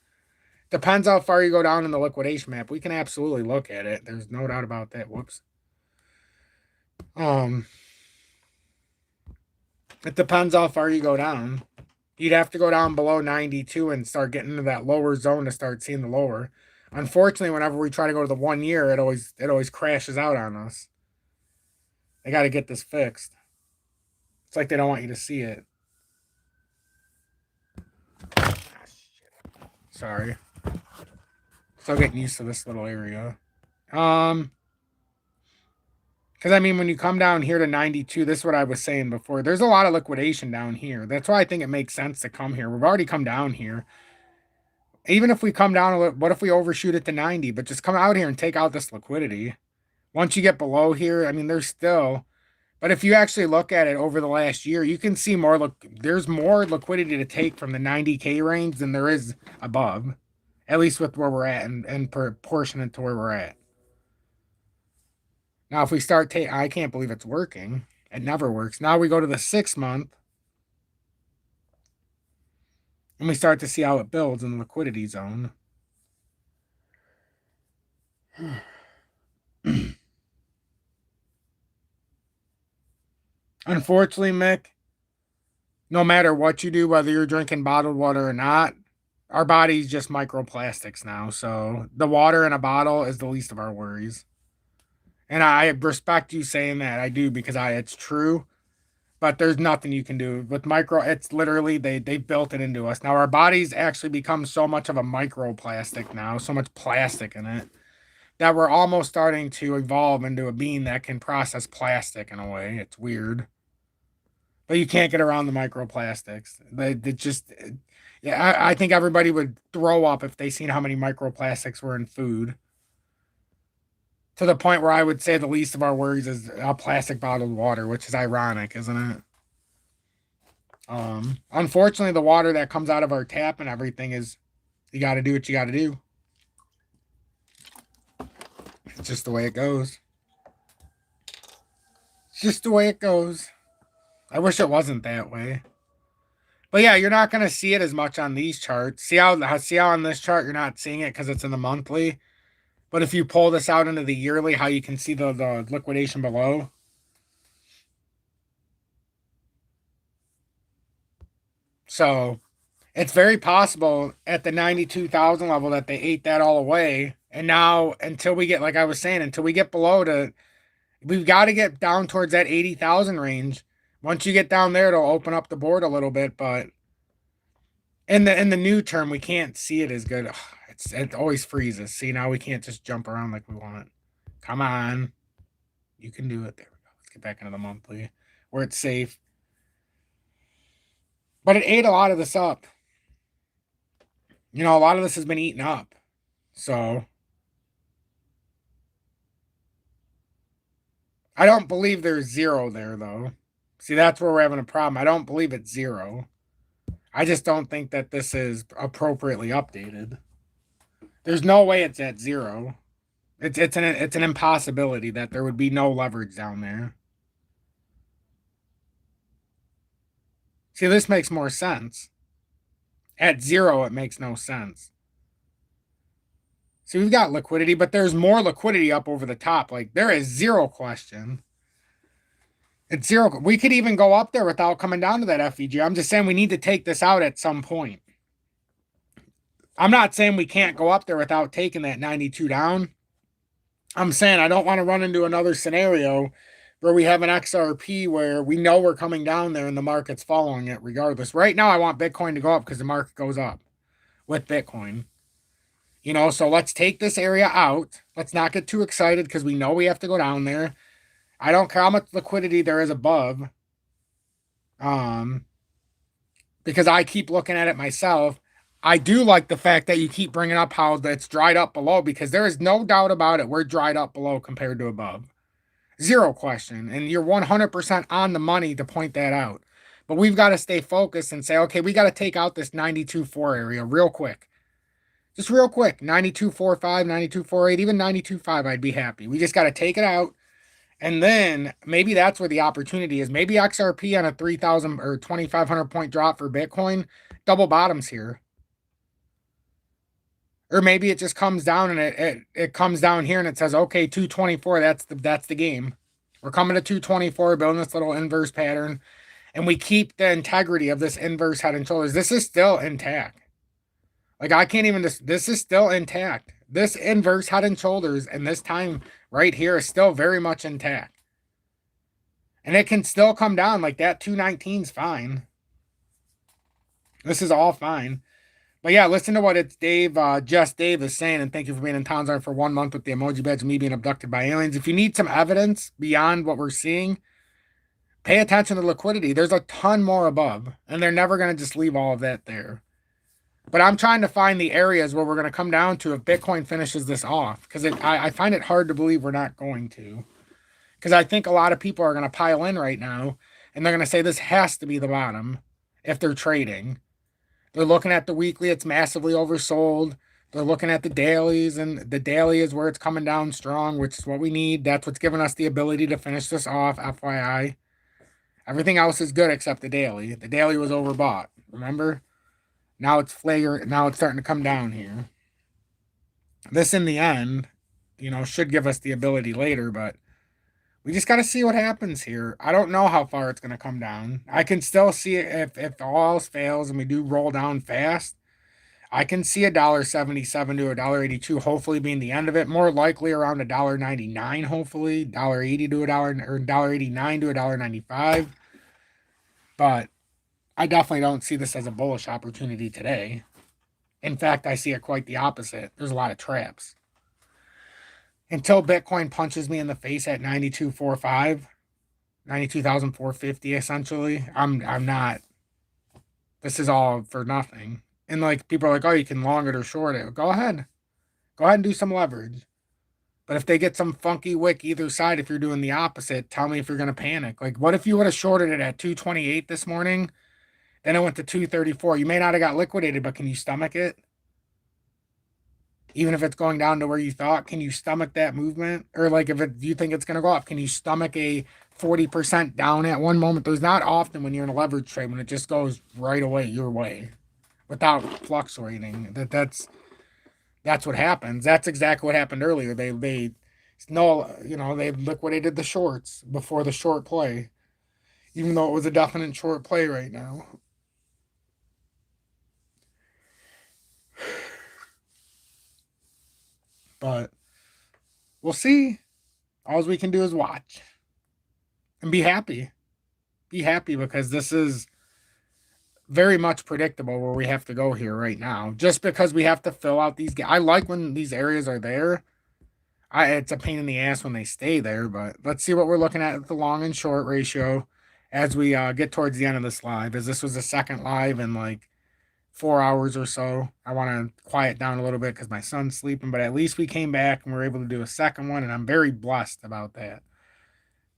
Depends how far you go down in the liquidation map. We can absolutely look at it. There's no doubt about that. Whoops. Um, it depends how far you go down. You'd have to go down below 92 and start getting into that lower zone to start seeing the lower. Unfortunately, whenever we try to go to the 1 year, it always crashes out on us. They got to get this fixed. It's like they don't want you to see it. Sorry. Still getting used to this little area. Because I mean, when you come down here to 92, this is what I was saying before. There's a lot of liquidation down here. That's why I think it makes sense to come here. We've already come down here. Even if we come down a little, what if we overshoot it to 90? But just come out here and take out this liquidity. Once you get below here, I mean, there's still. But if you actually look at it over the last year, you can see more. Look, there's more liquidity to take from the 90K range than there is above, at least with where we're at and proportionate to where we're at. Now, if we start taking, I can't believe it's working. It never works. Now we go to the 6 month and we start to see how it builds in the liquidity zone. Unfortunately, Mick, no matter what you do, whether you're drinking bottled water or not, our body's just microplastics now. So the water in a bottle is the least of our worries. And I respect you saying that. I do because it's true. But there's nothing you can do with micro. It's literally they built it into us. Now our bodies actually become so much of a microplastic now, so much plastic in it, that we're almost starting to evolve into a being that can process plastic in a way. It's weird. But you can't get around the microplastics. They just, yeah, I think everybody would throw up if they seen how many microplastics were in food. To the point where I would say the least of our worries is a plastic bottled water, which is ironic, isn't it? Unfortunately, the water that comes out of our tap and everything is, you got to do what you got to do. It's just the way it goes. It's just the way it goes. I wish it wasn't that way. But yeah, you're not going to see it as much on these charts. See how on this chart you're not seeing it because it's in the monthly. But if you pull this out into the yearly, how you can see the liquidation below. So it's very possible at the 92,000 level that they ate that all away. And now, until we get, like I was saying, until we get below we've got to get down towards that 80,000 range. Once you get down there, it'll open up the board a little bit. But in the new term, we can't see it as good. Ugh, it always freezes. See, now we can't just jump around like we want. Come on. You can do it. There we go. Let's get back into the monthly where it's safe. But it ate a lot of this up. You know, a lot of this has been eaten up. So I don't believe there's zero there, though. See, that's where we're having a problem. I don't believe it's zero. I just don't think that this is appropriately updated. There's no way it's at zero. It's an impossibility that there would be no leverage down there. See, this makes more sense. At zero, it makes no sense. See, we've got liquidity, but there's more liquidity up over the top. Like, there is zero question. It's zero. We could even go up there without coming down to that FEG. I'm just saying we need to take this out at some point. I'm not saying we can't go up there without taking that 92 down. I'm saying I don't want to run into another scenario where we have an XRP where we know we're coming down there and the market's following it regardless. Right now, I want Bitcoin to go up because the market goes up with Bitcoin. You know, so let's take this area out. Let's not get too excited because we know we have to go down there. I don't care how much liquidity there is above. Because I keep looking at it myself. I do like the fact that you keep bringing up how it's dried up below because there is no doubt about it. We're dried up below compared to above. Zero question. And you're 100% on the money to point that out. But we've got to stay focused and say, okay, we got to take out this 92.4 area real quick. Just real quick. 92.45, 92.48, even 92.5, I'd be happy. We just got to take it out. And then maybe that's where the opportunity is. Maybe XRP on a 3,000 or 2,500 point drop for Bitcoin double bottoms here. Or maybe it just comes down and it comes down here and it says, okay, 224, that's the game. We're coming to 224, building this little inverse pattern, and we keep the integrity of this inverse head and shoulders. This is still intact. Like I can't even this is still intact. This inverse head and shoulders and this time right here is still very much intact. And it can still come down like that 219 is fine. This is all fine. But yeah, listen to what it's Dave, Just Dave is saying, and thank you for being in Townsend for 1 month with the emoji badge of me being abducted by aliens. If you need some evidence beyond what we're seeing, pay attention to liquidity. There's a ton more above, and they're never going to just leave all of that there. But I'm trying to find the areas where we're going to come down to if Bitcoin finishes this off, because I find it hard to believe we're not going to. Because I think a lot of people are going to pile in right now, and they're going to say this has to be the bottom if they're trading. They're looking at the weekly, it's massively oversold. They're looking at the dailies, and the daily is where it's coming down strong, which is what we need. That's what's giving us the ability to finish this off, FYI. Everything else is good except the daily. The daily was overbought, remember? Now it's now it's starting to come down here. This, in the end, you know, should give us the ability later, but we just got to see what happens here. I don't know how far it's going to come down. I can still see it if all else fails and we do roll down fast. I can see $1.77 to $1.82 hopefully being the end of it. More likely around $1.99 hopefully. $1.80 to $1.89 to $1.95. But I definitely don't see this as a bullish opportunity today. In fact, I see it quite the opposite. There's a lot of traps. Until Bitcoin punches me in the face at 92.45, 92,450 essentially, I'm not. This is all for nothing. And like people are like, oh, you can long it or short it. Go ahead and do some leverage. But if they get some funky wick either side, if you're doing the opposite, tell me if you're gonna panic. Like, what if you would have shorted it at 228 this morning? Then it went to 234. You may not have got liquidated, but can you stomach it? Even if it's going down to where you thought, can you stomach that movement? Or like if you think it's going to go up, can you stomach a 40% down at one moment? There's not often when you're in a leverage trade when it just goes right away your way without fluctuating. That's what happens. That's exactly what happened earlier. They liquidated the shorts before the short play, even though it was a definite short play right now. But we'll see. All we can do is watch and be happy. Be happy because this is very much predictable where we have to go here right now. Just because we have to fill out these. I like when these areas are there. It's a pain in the ass when they stay there, but let's see what we're looking at the long and short ratio. as we get towards the end of this live, as this was the second live in like 4 hours or so. I want to quiet down a little bit because my son's sleeping, but at least we came back and we were able to do a second one, and I'm very blessed about that.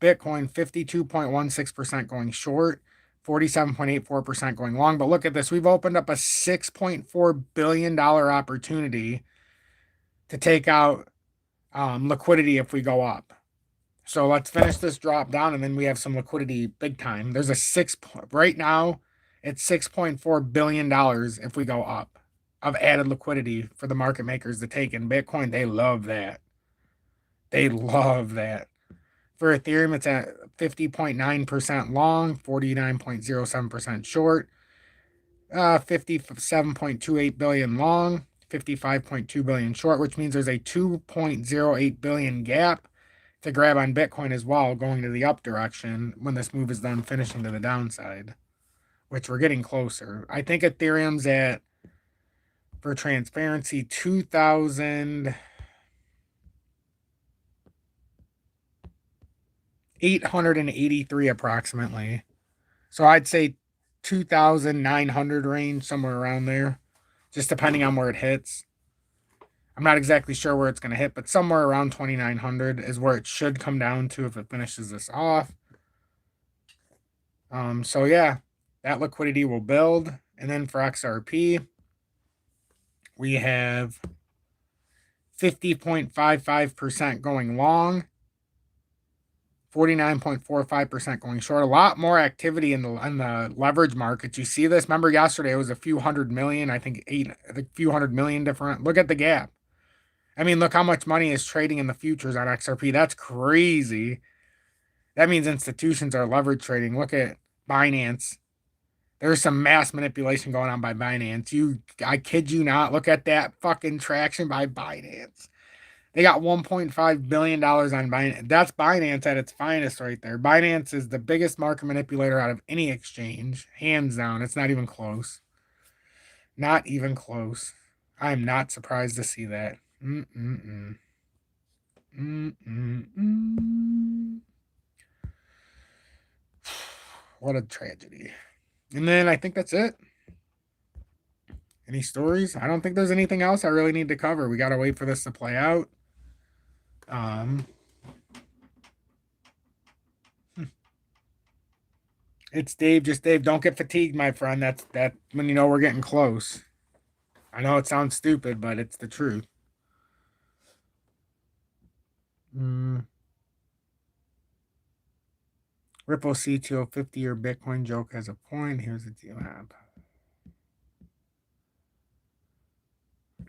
Bitcoin 52.16% going short, 47.84% going long. But look at this. We've opened up a $6.4 billion opportunity to take out liquidity if we go up. So let's finish this drop down, and then we have some liquidity big time. There's a right now, it's $6.4 billion if we go up of added liquidity for the market makers to take in Bitcoin. They love that. They love that. For Ethereum, it's at 50.9% long, 49.07% short, 57.28 billion long, 55.2 billion short, which means there's a 2.08 billion gap to grab on Bitcoin as well, going to the up direction when this move is done, finishing to the downside, which we're getting closer. I think Ethereum's at, for transparency, 2,883 approximately. So I'd say 2,900 range, somewhere around there, just depending on where it hits. I'm not exactly sure where it's going to hit, but somewhere around 2,900 is where it should come down to if it finishes this off. So yeah, that liquidity will build. And then for XRP, we have 50.55% going long, 49.45% going short. A lot more activity in the leverage markets. You see this? Remember yesterday it was a few hundred million, I think a few hundred million different. Look at the gap. I mean, look how much money is trading in the futures on XRP. That's crazy. That means institutions are leverage trading. Look at Binance. There's some mass manipulation going on by Binance. I kid you not. Look at that fucking traction by Binance. They got $1.5 billion on Binance. That's Binance at its finest right there. Binance is the biggest market manipulator out of any exchange. Hands down. It's not even close. Not even close. I'm not surprised to see that. What a tragedy. And then I think that's it. Any stories? I don't think there's anything else I really need to cover. We got to wait for this to play out. It's Dave, just Dave. Don't get fatigued, my friend. That's when you know we're getting close. I know it sounds stupid, but it's the truth. Ripple CTO 50-year Bitcoin joke has a point. Here's the deal.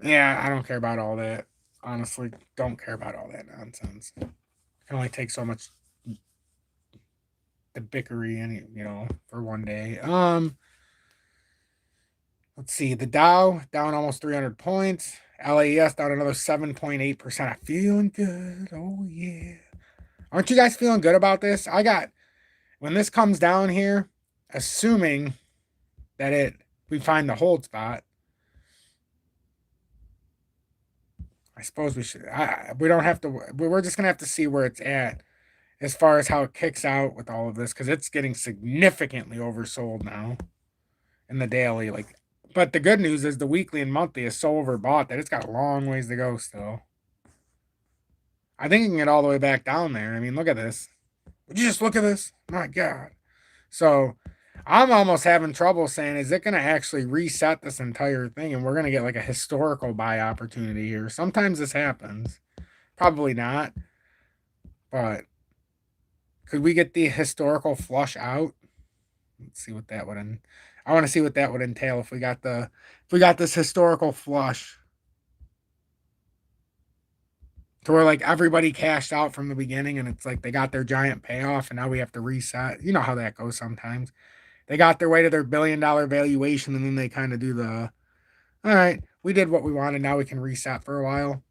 Yeah, I don't care about all that. Honestly, don't care about all that nonsense. It can only take so much the bickery and for one day. Let's see. The Dow down almost 300 points. LAES down another 7.8%. I'm feeling good. Oh yeah. Aren't you guys feeling good about this? When this comes down here, assuming that we find the hold spot, I suppose we should. We don't have to. We're just gonna have to see where it's at as far as how it kicks out with all of this, because it's getting significantly oversold now in the daily. But the good news is the weekly and monthly is so overbought that it's got a long ways to go still. I think it can get all the way back down there. I mean, look at this. Would you just look at this? My God. So I'm almost having trouble saying, is it going to actually reset this entire thing and we're going to get like a historical buy opportunity here? Sometimes this happens. Probably not. But could we get the historical flush out? Let's see what that would I want to see what that would entail if we got this historical flush. To where like everybody cashed out from the beginning and it's like they got their giant payoff and now we have to reset. You know how that goes sometimes. They got their way to their $1 billion valuation and then they kind of do all right, we did what we wanted. Now we can reset for a while.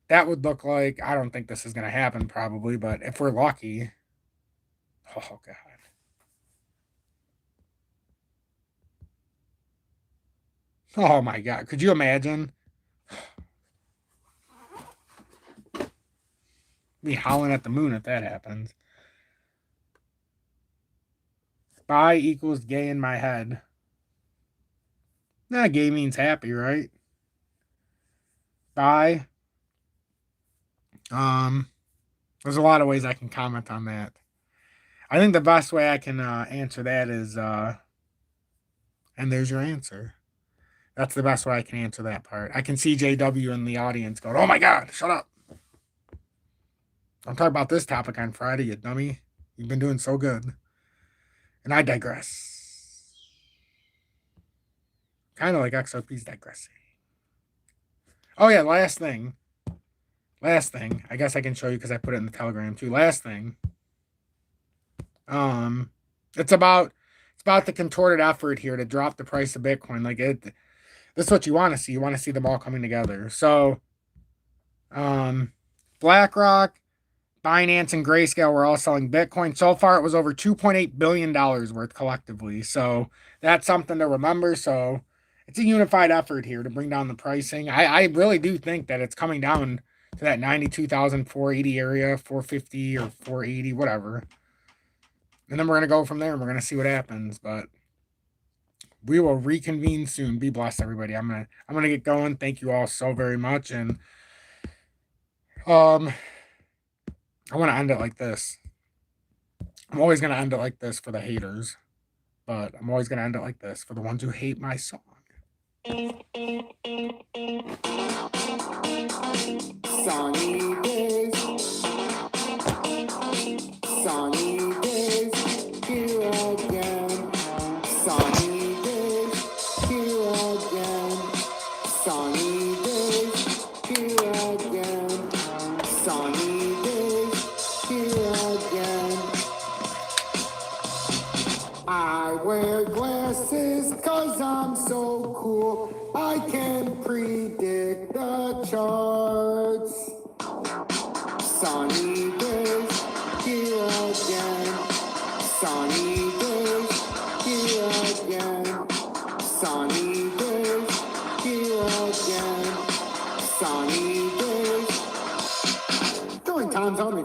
That would look like, I don't think this is going to happen probably, but if we're lucky. Oh, God. Oh, my God. Could you imagine? Be howling at the moon if that happens. Buy equals gay in my head. Nah, gay means happy, right? Buy. There's a lot of ways I can comment on that. I think the best way I can answer that is, and there's your answer. That's the best way I can answer that part. I can see JW in the audience going, oh my God, shut up. Don't talk about this topic on Friday, you dummy. You've been doing so good. And I digress. Kind of like XRP's digressing. Oh yeah, last thing. I guess I can show you because I put it in the Telegram too. Last thing. It's about the contorted effort here to drop the price of Bitcoin. Like this is what you want to see. You want to see them all coming together. So BlackRock, Binance, and Grayscale were all selling Bitcoin. So far, it was over $2.8 billion worth collectively. So that's something to remember. So it's a unified effort here to bring down the pricing. I really do think that it's coming down to that 92,480 area, 450 or 480, whatever. And then we're going to go from there and we're going to see what happens. But we will reconvene soon. Be blessed, everybody. I'm gonna get going. Thank you all so very much. And I want to end it like this. I'm always going to end it like this for the haters. But I'm always going to end it like this for the ones who hate my song. Sunny days. Sunny days. Here again. Sunny days. Here again. Sunny days. Here again. Sunny days. Here again. I wear glasses 'cause I'm so cool. I can predict the charts. Sunny days, here again. Sunny days, here again. Sunny days, here again. Sunny days. Going times on me.